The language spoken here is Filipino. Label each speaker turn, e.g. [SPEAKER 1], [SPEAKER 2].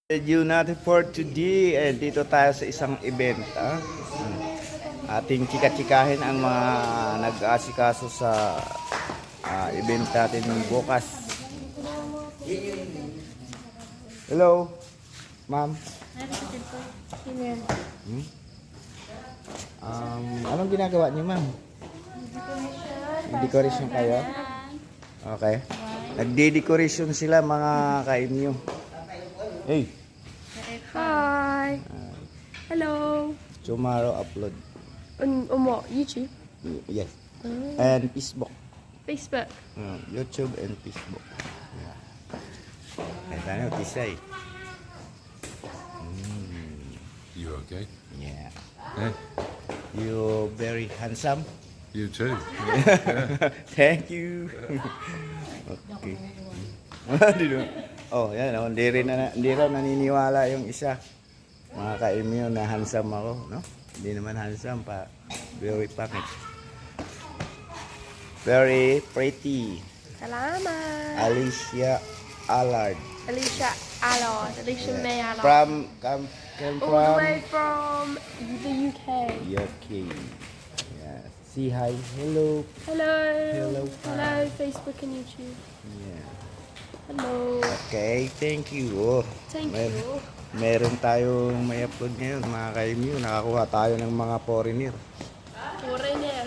[SPEAKER 1] Video natin for today. Dito tayo sa isang event. Ating chika-chikahin ang mga nag-aasikaso sa event natin bukas. Hello, ma'am. Anong ginagawa niyo, ma'am? Decoration kayo? Okay. Nagde-decoration sila mga ka-MU. Hey.
[SPEAKER 2] Hi. Hello.
[SPEAKER 1] Tomorrow upload.
[SPEAKER 2] On what? YouTube?
[SPEAKER 1] Yes. And Facebook.
[SPEAKER 2] Facebook?
[SPEAKER 1] YouTube and Facebook. Yeah. And I know what to say.
[SPEAKER 3] You okay?
[SPEAKER 1] Yeah.
[SPEAKER 3] Yeah.
[SPEAKER 1] You very handsome.
[SPEAKER 3] You too.
[SPEAKER 1] Thank you. Okay. Oh, yan. Oh, hindi raw naniniwala yung isa. Mga ka-immune na handsome ako, no? Hindi naman handsome pa. Very pangit. Very pretty.
[SPEAKER 2] Salamat.
[SPEAKER 1] Alicia Allard.
[SPEAKER 2] Alicia Allard. Alicia May Allard.
[SPEAKER 1] Came
[SPEAKER 2] All the
[SPEAKER 1] from
[SPEAKER 2] way from the UK.
[SPEAKER 1] UK. Yeah. Say hi. Hello.
[SPEAKER 2] Hello.
[SPEAKER 1] Hello.
[SPEAKER 2] Hello, Facebook and YouTube.
[SPEAKER 1] Yeah.
[SPEAKER 2] Hello.
[SPEAKER 1] Okay, thank you. Oh,
[SPEAKER 2] Thank you.
[SPEAKER 1] meron tayong may upload ngayon, mga ka-MU. Nakakuha tayo ng mga foreigner.
[SPEAKER 2] Foreigner.